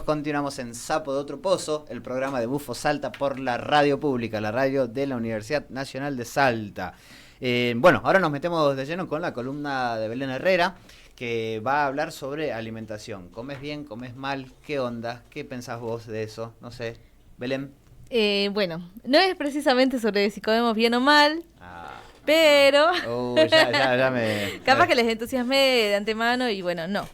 continuamos en Sapo de Otro Pozo, el programa de Bufo Salta por la radio pública, la radio de la Universidad Nacional de Salta. Bueno, ahora nos metemos de lleno con la columna de Belén Herrera, que va a hablar sobre alimentación. ¿Comes bien, comes mal? ¿Qué onda? ¿Qué pensás vos de eso? No sé, Belén. Bueno, no es precisamente sobre si comemos bien o mal, pero ya me... capaz que les entusiasmé de antemano y bueno, no.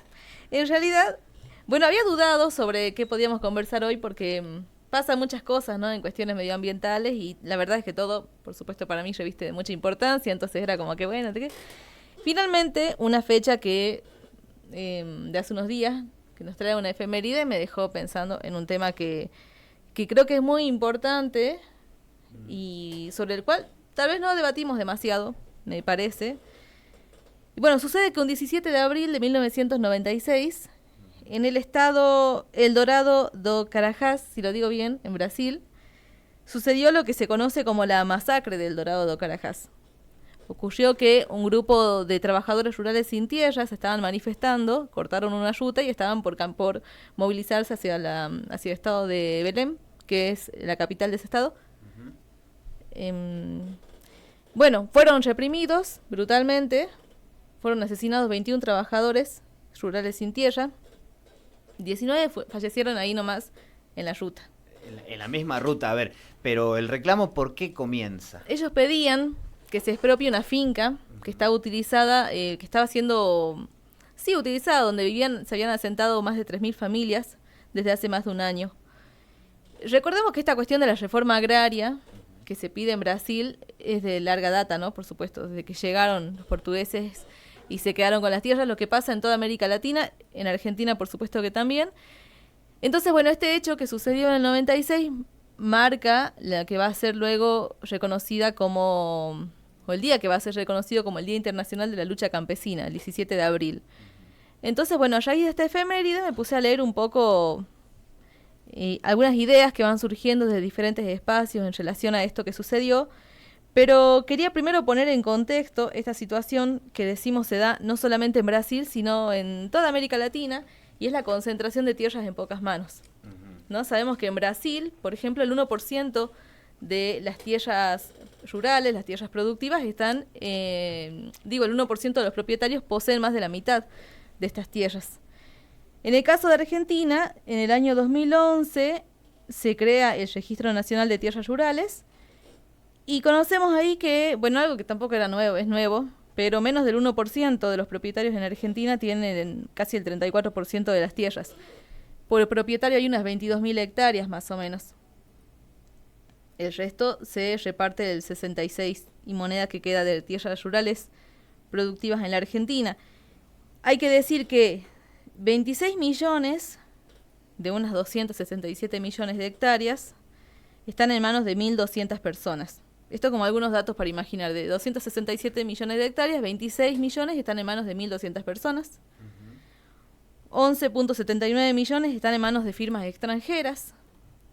En realidad, bueno, había dudado sobre qué podíamos conversar hoy porque pasan muchas cosas, ¿no? En cuestiones medioambientales y la verdad es que todo, por supuesto, para mí reviste de mucha importancia, entonces era como que bueno, finalmente una fecha que de hace unos días, que nos trae una efeméride, me dejó pensando en un tema que creo que es muy importante y sobre el cual tal vez no debatimos demasiado, me parece. Y bueno, sucede que un 17 de abril de 1996, en el estado Eldorado do Carajás, si lo digo bien, en Brasil, sucedió lo que se conoce como la masacre del Eldorado do Carajás. Ocurrió que un grupo de trabajadores rurales sin tierra se estaban manifestando, cortaron una ruta y estaban por movilizarse hacia el estado de Belém, que es la capital de ese estado. Bueno, fueron reprimidos brutalmente, fueron asesinados 21 trabajadores rurales sin tierra, 19 fallecieron ahí nomás en la ruta. En la misma ruta, a ver, pero el reclamo, ¿por qué comienza? Ellos pedían que se expropie una finca que estaba utilizada, que estaba siendo, utilizada, donde se habían asentado más de 3.000 familias desde hace más de un año. Recordemos que esta cuestión de la reforma agraria que se pide en Brasil es de larga data, ¿no? Por supuesto, desde que llegaron los portugueses y se quedaron con las tierras, lo que pasa en toda América Latina, en Argentina por supuesto que también. Entonces, bueno, este hecho que sucedió en el 96 marca la que va a ser luego reconocida como, o el día que va a ser reconocido como el Día Internacional de la Lucha Campesina, el 17 de abril. Entonces, bueno, a raíz de esta efeméride me puse a leer un poco algunas ideas que van surgiendo desde diferentes espacios en relación a esto que sucedió, pero quería primero poner en contexto esta situación que decimos se da no solamente en Brasil, sino en toda América Latina, y es la concentración de tierras en pocas manos. ¿No? Sabemos que en Brasil, por ejemplo, el 1% de las tierras rurales, las tierras productivas, están, el 1% de los propietarios poseen más de la mitad de estas tierras. En el caso de Argentina, en el año 2011 se crea el Registro Nacional de Tierras Rurales y conocemos ahí que, bueno, algo que tampoco era nuevo, es nuevo, pero menos del 1% de los propietarios en Argentina tienen casi el 34% de las tierras. Por el propietario hay unas 22.000 hectáreas más o menos. El resto se reparte del 66 y moneda que queda de tierras rurales productivas en la Argentina. Hay que decir que 26 millones de unas 267 millones de hectáreas están en manos de 1.200 personas. Esto como algunos datos para imaginar. De 267 millones de hectáreas, 26 millones están en manos de 1.200 personas. 11.79 millones están en manos de firmas extranjeras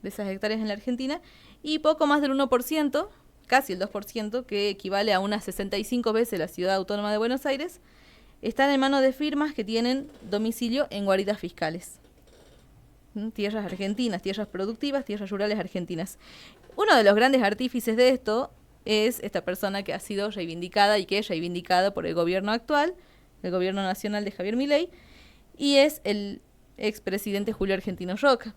de esas hectáreas en la Argentina. Y poco más del 1%, casi el 2%, que equivale a unas 65 veces la Ciudad Autónoma de Buenos Aires, están en manos de firmas que tienen domicilio en guaridas fiscales. Tierras argentinas, tierras productivas, tierras rurales argentinas. Uno de los grandes artífices de esto es esta persona que ha sido reivindicada y que es reivindicada por el gobierno actual, el gobierno nacional de Javier Milei, y es el expresidente Julio Argentino Roca,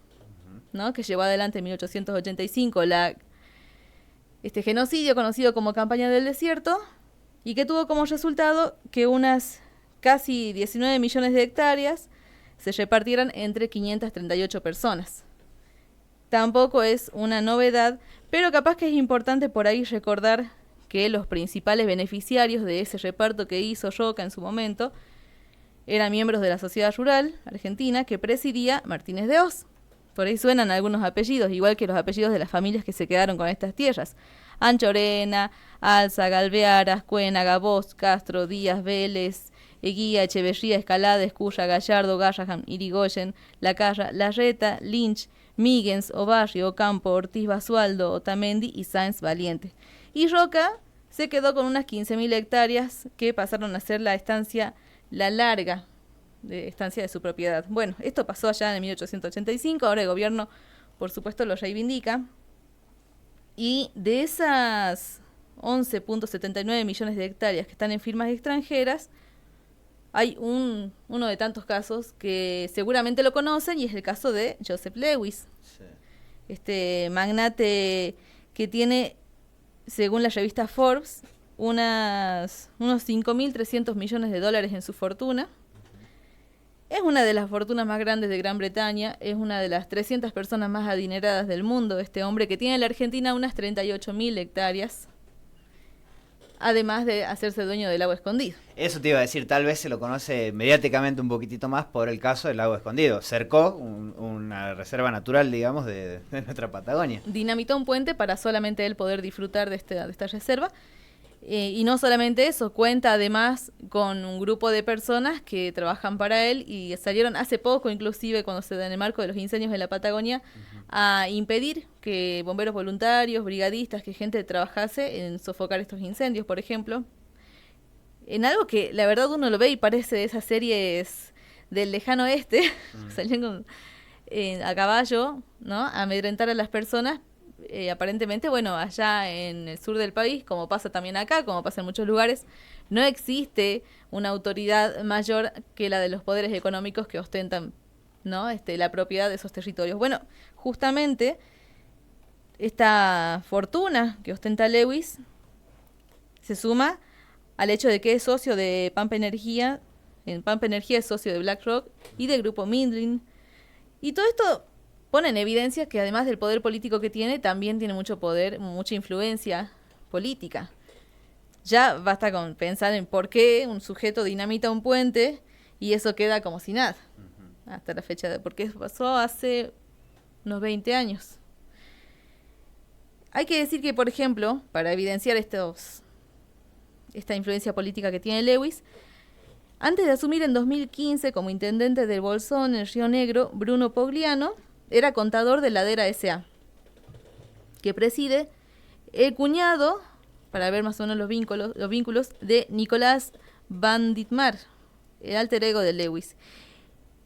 ¿no? Que llevó adelante en 1885 este genocidio conocido como Campaña del Desierto y que tuvo como resultado que unas casi 19 millones de hectáreas se repartieran entre 538 personas. Tampoco es una novedad, pero capaz que es importante por ahí recordar que los principales beneficiarios de ese reparto que hizo Roca en su momento eran miembros de la Sociedad Rural Argentina que presidía Martínez de Hoz. Por ahí suenan algunos apellidos, igual que los apellidos de las familias que se quedaron con estas tierras. Anchorena, Alza, Galveara, Ascuénaga, Bosch, Castro, Díaz, Vélez, Eguía, Echeverría, Escalada, Esculla, Gallardo, Garrahan, Irigoyen, Lacarra, Larreta, Lynch, Míguez, Obarrio, Ocampo, Ortiz Basualdo, Otamendi y Sáenz Valiente. Y Roca se quedó con unas 15.000 hectáreas que pasaron a ser la estancia La Larga, de estancia de su propiedad. Bueno, esto pasó allá en 1885, ahora el gobierno, por supuesto, lo reivindica. Y de esas 11.79 millones de hectáreas que están en firmas extranjeras, hay uno de tantos casos que seguramente lo conocen, y es el caso de Joseph Lewis. Sí. Este magnate que tiene, según la revista Forbes, unos 5.300 millones de dólares en su fortuna. Es una de las fortunas más grandes de Gran Bretaña, es una de las 300 personas más adineradas del mundo, este hombre que tiene en la Argentina unas 38.000 hectáreas, además de hacerse dueño del lago escondido. Eso te iba a decir, tal vez se lo conoce mediáticamente un poquitito más por el caso del lago escondido. Cercó una reserva natural, digamos, de nuestra Patagonia. Dinamitó un puente para solamente él poder disfrutar de esta reserva. Y no solamente eso, cuenta además con un grupo de personas que trabajan para él y salieron hace poco, inclusive cuando se da en el marco de los incendios en la Patagonia, a impedir que bomberos voluntarios, brigadistas, que gente trabajase en sofocar estos incendios, por ejemplo. En algo que la verdad uno lo ve y parece de esas series del lejano oeste, salían a caballo, ¿no?, a amedrentar a las personas. Aparentemente, bueno, allá en el sur del país, como pasa también acá, como pasa en muchos lugares, no existe una autoridad mayor que la de los poderes económicos que ostentan, ¿no?, la propiedad de esos territorios. Bueno, justamente esta fortuna que ostenta Lewis se suma al hecho de que es socio de Pampa Energía. En Pampa Energía es socio de BlackRock y del grupo Mindlin. Y todo esto pone en evidencia que además del poder político que tiene, también tiene mucho poder, mucha influencia política. Ya basta con pensar en por qué un sujeto dinamita un puente y eso queda como si nada. Hasta la fecha porque eso pasó hace unos 20 años. Hay que decir que, por ejemplo, para evidenciar esta influencia política que tiene Lewis, antes de asumir en 2015 como intendente del Bolsón en Río Negro, Bruno Pogliano era contador de Ladera S.A., que preside el cuñado, para ver más o menos los vínculos de Nicolás Van Ditmar, el alter ego de Lewis.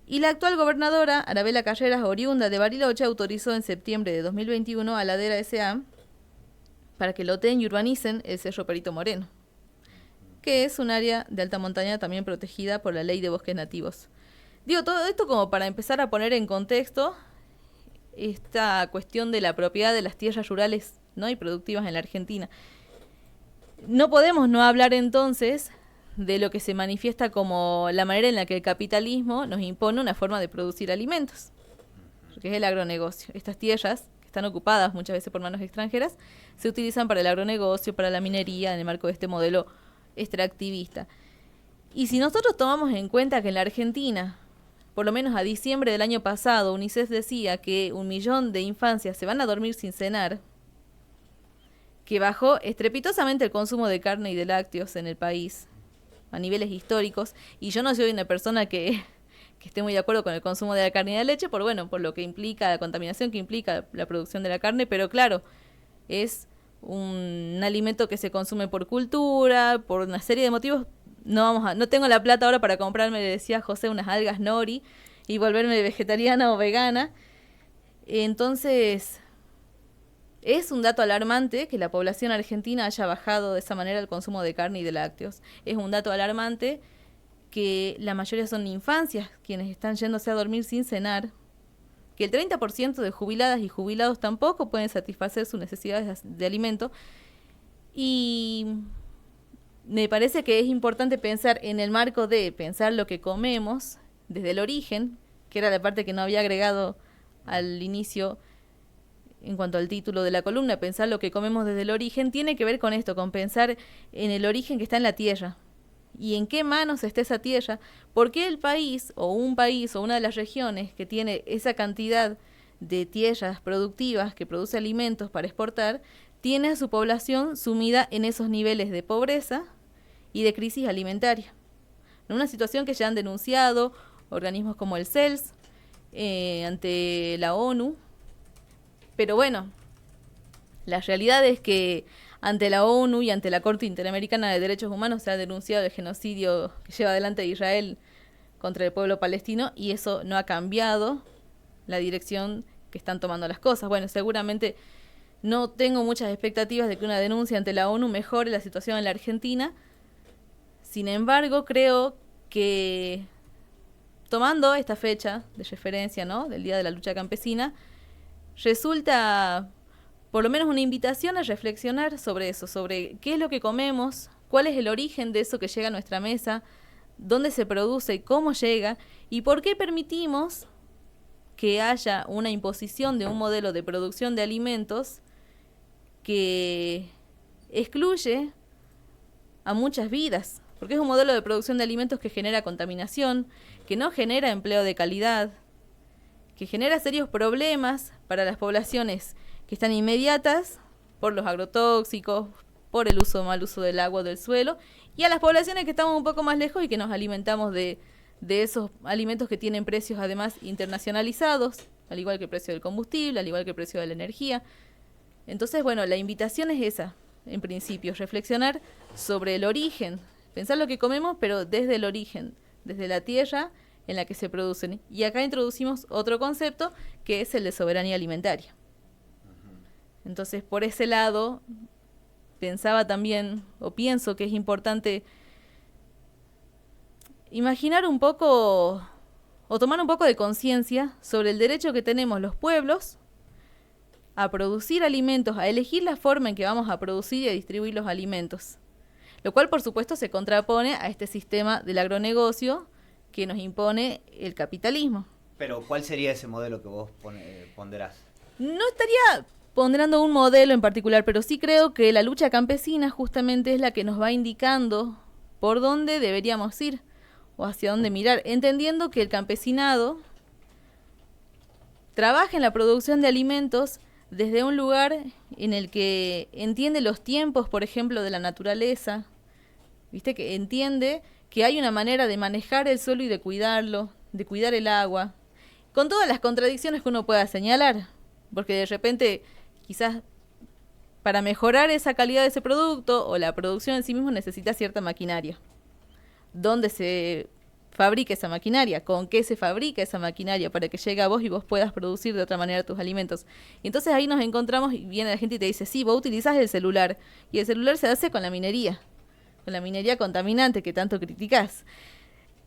Y la actual gobernadora, Arabella Carreras, oriunda de Bariloche, autorizó en septiembre de 2021 a Ladera S.A. para que loteen y urbanicen el Cerro Perito Moreno, que es un área de alta montaña también protegida por la Ley de Bosques Nativos. Digo todo esto como para empezar a poner en contexto esta cuestión de la propiedad de las tierras rurales, ¿no?, y productivas en la Argentina. No podemos no hablar entonces de lo que se manifiesta como la manera en la que el capitalismo nos impone una forma de producir alimentos, que es el agronegocio. Estas tierras, que están ocupadas muchas veces por manos extranjeras, se utilizan para el agronegocio, para la minería, en el marco de este modelo extractivista. Y si nosotros tomamos en cuenta que en la Argentina, por lo menos a diciembre del año pasado, UNICEF decía que 1 millón de infancias se van a dormir sin cenar, que bajó estrepitosamente el consumo de carne y de lácteos en el país a niveles históricos, y yo no soy una persona que esté muy de acuerdo con el consumo de la carne y de la leche, por lo que implica, la contaminación que implica la producción de la carne, pero claro, es un alimento que se consume por cultura, por una serie de motivos. No tengo la plata ahora para comprarme, le decía José, unas algas nori y volverme vegetariana o vegana. Entonces, es un dato alarmante que la población argentina haya bajado de esa manera el consumo de carne y de lácteos. Es un dato alarmante que la mayoría son infancias quienes están yéndose a dormir sin cenar, que el 30% de jubiladas y jubilados tampoco pueden satisfacer sus necesidades de alimento. Y me parece que es importante pensar en el marco de pensar lo que comemos desde el origen, que era la parte que no había agregado al inicio en cuanto al título de la columna. Pensar lo que comemos desde el origen tiene que ver con esto, con pensar en el origen que está en la tierra y en qué manos está esa tierra, por qué el país o una de las regiones que tiene esa cantidad de tierras productivas que produce alimentos para exportar tiene a su población sumida en esos niveles de pobreza y de crisis alimentaria. En una situación que ya han denunciado organismos como el CELS ante la ONU. Pero bueno, la realidad es que ante la ONU y ante la Corte Interamericana de Derechos Humanos se ha denunciado el genocidio que lleva adelante Israel contra el pueblo palestino, y eso no ha cambiado la dirección que están tomando las cosas. Bueno, seguramente no tengo muchas expectativas de que una denuncia ante la ONU mejore la situación en la Argentina. Sin embargo, creo que tomando esta fecha de referencia, ¿no?, del Día de la Lucha Campesina, resulta por lo menos una invitación a reflexionar sobre eso, sobre qué es lo que comemos, cuál es el origen de eso que llega a nuestra mesa, dónde se produce, cómo llega y por qué permitimos que haya una imposición de un modelo de producción de alimentos que excluye a muchas vidas, porque es un modelo de producción de alimentos que genera contaminación, que no genera empleo de calidad, que genera serios problemas para las poblaciones que están inmediatas por los agrotóxicos, por el mal uso del agua o del suelo, y a las poblaciones que estamos un poco más lejos y que nos alimentamos de esos alimentos que tienen precios además internacionalizados, al igual que el precio del combustible, al igual que el precio de la energía. Entonces, bueno, la invitación es esa, en principio, reflexionar sobre el origen, pensar lo que comemos, pero desde el origen, desde la tierra en la que se producen. Y acá introducimos otro concepto que es el de soberanía alimentaria. Entonces, por ese lado, pensaba también, o pienso que es importante imaginar un poco, o tomar un poco de conciencia sobre el derecho que tenemos los pueblos a producir alimentos, a elegir la forma en que vamos a producir y a distribuir los alimentos. Lo cual, por supuesto, se contrapone a este sistema del agronegocio que nos impone el capitalismo. Pero, ¿cuál sería ese modelo que vos ponderás? No estaría ponderando un modelo en particular, pero sí creo que la lucha campesina justamente es la que nos va indicando por dónde deberíamos ir o hacia dónde mirar, entendiendo que el campesinado trabaja en la producción de alimentos desde un lugar en el que entiende los tiempos, por ejemplo, de la naturaleza, ¿viste? Que entiende que hay una manera de manejar el suelo y de cuidarlo, de cuidar el agua, con todas las contradicciones que uno pueda señalar, porque de repente quizás para mejorar esa calidad de ese producto o la producción en sí mismo necesita cierta maquinaria. ¿Dónde se fabrica esa maquinaria? ¿Con qué se fabrica esa maquinaria para que llegue a vos y vos puedas producir de otra manera tus alimentos? Y entonces ahí nos encontramos y viene la gente y te dice, sí, vos utilizás el celular, y el celular se hace con la minería contaminante que tanto criticás.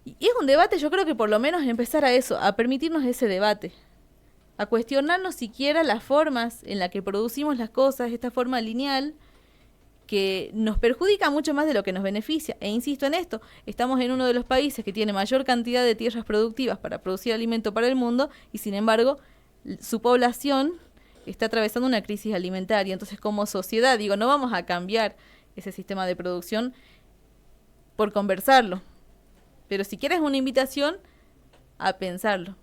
Y es un debate, yo creo que por lo menos empezar a eso, a permitirnos ese debate, a cuestionarnos siquiera las formas en las que producimos las cosas, esta forma lineal que nos perjudica mucho más de lo que nos beneficia. E insisto en esto, estamos en uno de los países que tiene mayor cantidad de tierras productivas para producir alimento para el mundo y sin embargo su población está atravesando una crisis alimentaria. Entonces, como sociedad, digo, no vamos a cambiar ese sistema de producción por conversarlo. Pero si quieres una invitación a pensarlo,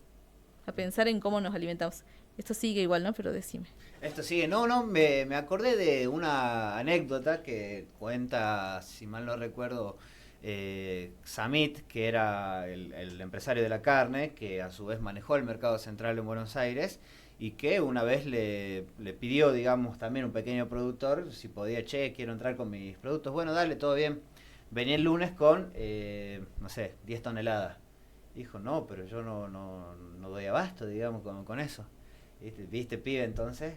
a pensar en cómo nos alimentamos. Esto sigue igual, ¿no? Pero decime. Esto sigue. No, me acordé de una anécdota que cuenta, si mal no recuerdo, Samit, que era el empresario de la carne, que a su vez manejó el mercado central en Buenos Aires, y que una vez le pidió, digamos, también un pequeño productor, si podía, quiero entrar con mis productos. Bueno, dale, todo bien. Venía el lunes con, 10 toneladas. Dijo, no, pero yo no doy abasto, digamos, con eso. ¿Viste, pibe? Entonces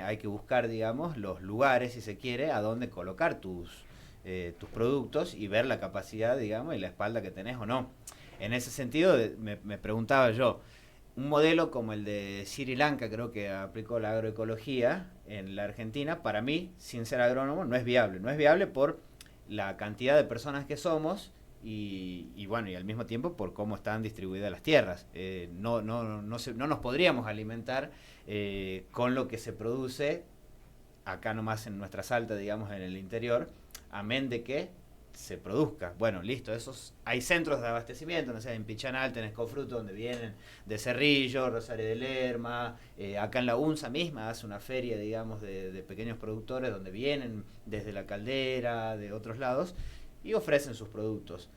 hay que buscar, digamos, los lugares, si se quiere, a dónde colocar tus productos y ver la capacidad, digamos, y la espalda que tenés o no. En ese sentido, me preguntaba yo, un modelo como el de Sri Lanka, creo que aplicó la agroecología en la Argentina, para mí, sin ser agrónomo, no es viable. No es viable por la cantidad de personas que somos y bueno, y al mismo tiempo por cómo están distribuidas las tierras. No nos podríamos alimentar con lo que se produce acá nomás en nuestra Salta, digamos, en el interior, amén de que se produzca. Bueno, listo, hay centros de abastecimiento, no sé, en Pichanal tenés Cofruto, donde vienen de Cerrillo, Rosario de Lerma, acá en la UNSA misma hace una feria, digamos, de pequeños productores donde vienen desde la Caldera, de otros lados, y ofrecen sus productos.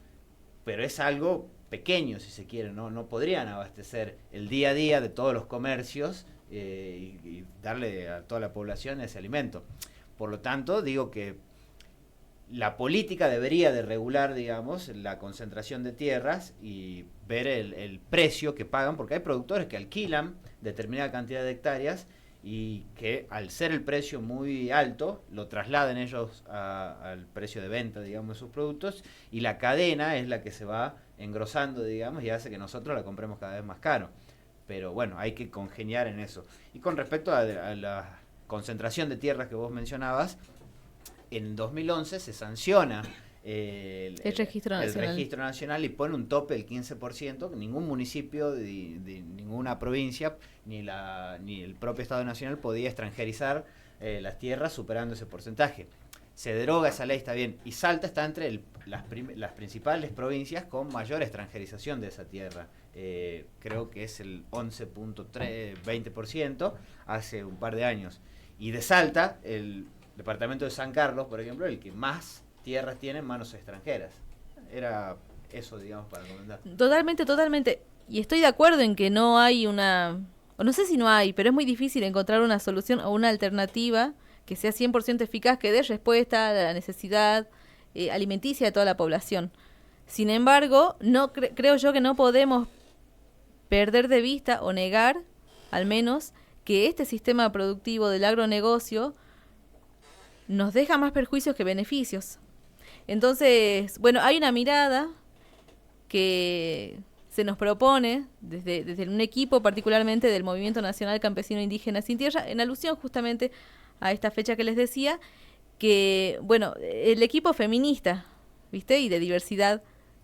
Pero es algo pequeño, si se quiere, no podrían abastecer el día a día de todos los comercios y darle a toda la población ese alimento. Por lo tanto, digo que la política debería de regular, digamos, la concentración de tierras y ver el precio que pagan, porque hay productores que alquilan determinada cantidad de hectáreas y que al ser el precio muy alto, lo trasladen ellos al precio de venta, digamos, de sus productos, y la cadena es la que se va engrosando, digamos, y hace que nosotros la compremos cada vez más caro. Pero bueno, hay que congeniar en eso. Y con respecto a la concentración de tierras que vos mencionabas, en 2011 se sanciona el registro nacional y pone un tope del 15%, que ningún municipio de ninguna provincia ni el propio Estado Nacional podía extranjerizar las tierras superando ese porcentaje. Se deroga esa ley, está bien, y Salta está entre las principales provincias con mayor extranjerización de esa tierra. Creo que es el 11.20% hace un par de años. Y de Salta, el departamento de San Carlos, por ejemplo, el que más tierras tiene en manos extranjeras. Era eso, digamos, para comentar. Totalmente. Y estoy de acuerdo en que no hay una... O no sé si no hay, pero es muy difícil encontrar una solución o una alternativa que sea 100% eficaz, que dé respuesta a la necesidad alimenticia de toda la población. Sin embargo, creo yo que no podemos perder de vista o negar, al menos, que este sistema productivo del agronegocio nos deja más perjuicios que beneficios. Entonces, bueno, hay una mirada que se nos propone desde un equipo particularmente del Movimiento Nacional Campesino Indígena Sin Tierra, en alusión justamente a esta fecha que les decía, que, bueno, el equipo feminista, ¿viste? Y de diversidad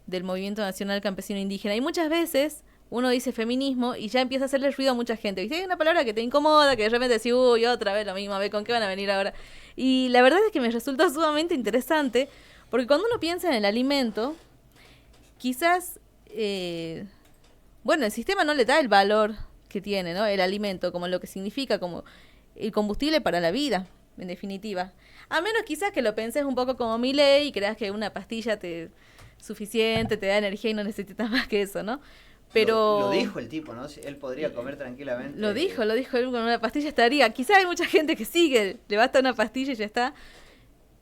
del Movimiento Nacional Campesino Indígena. Y muchas veces uno dice feminismo y ya empieza a hacerle ruido a mucha gente, ¿viste? Hay una palabra que te incomoda, que de repente decís, uy, otra vez lo mismo, a ver con qué van a venir ahora. Y la verdad es que me resultó sumamente interesante, porque cuando uno piensa en el alimento, quizás, bueno, el sistema no le da el valor que tiene, ¿no? El alimento, como lo que significa, como el combustible para la vida, en definitiva. A menos quizás que lo penses un poco como Milei y creas que una pastilla suficiente te da energía y no necesitas más que eso, ¿no? Pero lo dijo el tipo, ¿no? Él podría comer tranquilamente. Lo dijo él, con una pastilla estaría. Quizás hay mucha gente que sigue, le basta una pastilla y ya está.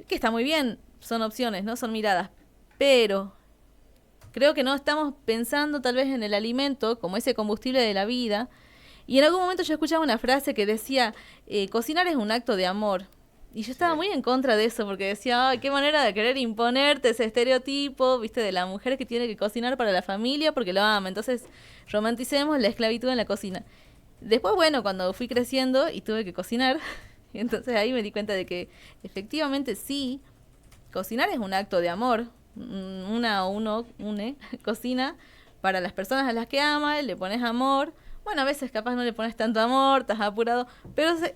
Que está muy bien, son opciones, ¿no? Son miradas. Pero creo que no estamos pensando tal vez en el alimento como ese combustible de la vida. Y en algún momento yo escuchaba una frase que decía, cocinar es un acto de amor. Y yo estaba muy en contra de eso, porque decía, ay, qué manera de querer imponerte ese estereotipo, viste, de la mujer que tiene que cocinar para la familia porque lo ama. Entonces, romanticemos la esclavitud en la cocina. Después, bueno, cuando fui creciendo y tuve que cocinar, entonces ahí me di cuenta de que efectivamente sí, cocinar es un acto de amor. Uno cocina para las personas a las que ama, le pones amor. Bueno, a veces capaz no le pones tanto amor, estás apurado, pero es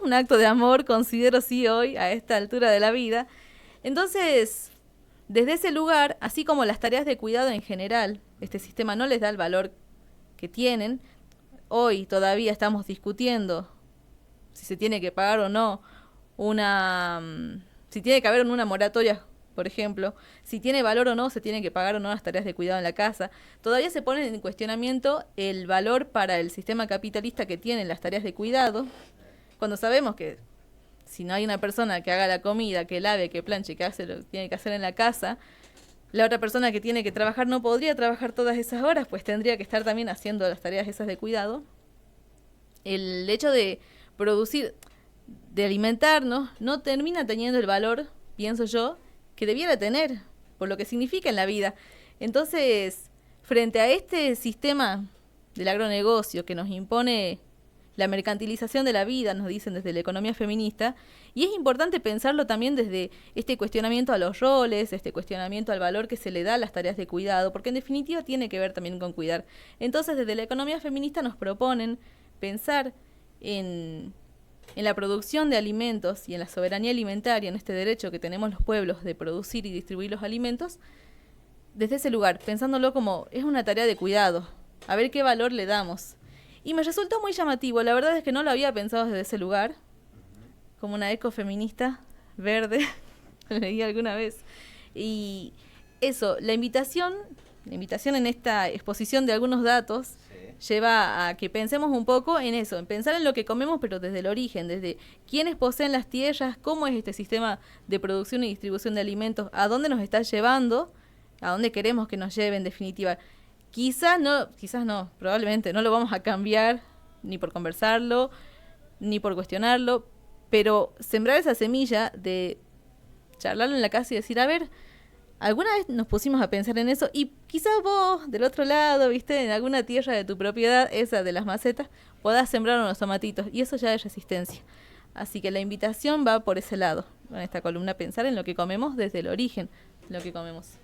un acto de amor, considero sí hoy, a esta altura de la vida. Entonces, desde ese lugar, así como las tareas de cuidado en general, este sistema no les da el valor que tienen, hoy todavía estamos discutiendo si se tiene que pagar o no si tiene que haber una moratoria, por ejemplo, si tiene valor o no, se tiene que pagar o no las tareas de cuidado en la casa. Todavía se pone en cuestionamiento el valor para el sistema capitalista que tienen las tareas de cuidado, cuando sabemos que si no hay una persona que haga la comida, que lave, que planche, que hace lo que tiene que hacer en la casa, la otra persona que tiene que trabajar no podría trabajar todas esas horas, pues tendría que estar también haciendo las tareas esas de cuidado. El hecho de producir, de alimentarnos, no termina teniendo el valor, pienso yo, que debiera tener, por lo que significa en la vida. Entonces, frente a este sistema del agronegocio que nos impone la mercantilización de la vida, nos dicen desde la economía feminista, y es importante pensarlo también desde este cuestionamiento a los roles, este cuestionamiento al valor que se le da a las tareas de cuidado, porque en definitiva tiene que ver también con cuidar. Entonces, desde la economía feminista nos proponen pensar en la producción de alimentos y en la soberanía alimentaria, en este derecho que tenemos los pueblos de producir y distribuir los alimentos, desde ese lugar, pensándolo como es una tarea de cuidado, a ver qué valor le damos. Y me resultó muy llamativo, la verdad es que no lo había pensado desde ese lugar, como una ecofeminista verde, lo leí alguna vez. Y eso, la invitación en esta exposición de algunos datos, lleva a que pensemos un poco en eso, en pensar en lo que comemos, pero desde el origen, desde quiénes poseen las tierras, cómo es este sistema de producción y distribución de alimentos, a dónde nos está llevando, a dónde queremos que nos lleve en definitiva. Quizás no, probablemente no lo vamos a cambiar ni por conversarlo, ni por cuestionarlo, pero sembrar esa semilla de charlarlo en la casa y decir, a ver, alguna vez nos pusimos a pensar en eso y quizás vos del otro lado, viste, en alguna tierra de tu propiedad, esa de las macetas, podás sembrar unos tomatitos y eso ya es resistencia. Así que la invitación va por ese lado, en esta columna, pensar en lo que comemos desde el origen, lo que comemos.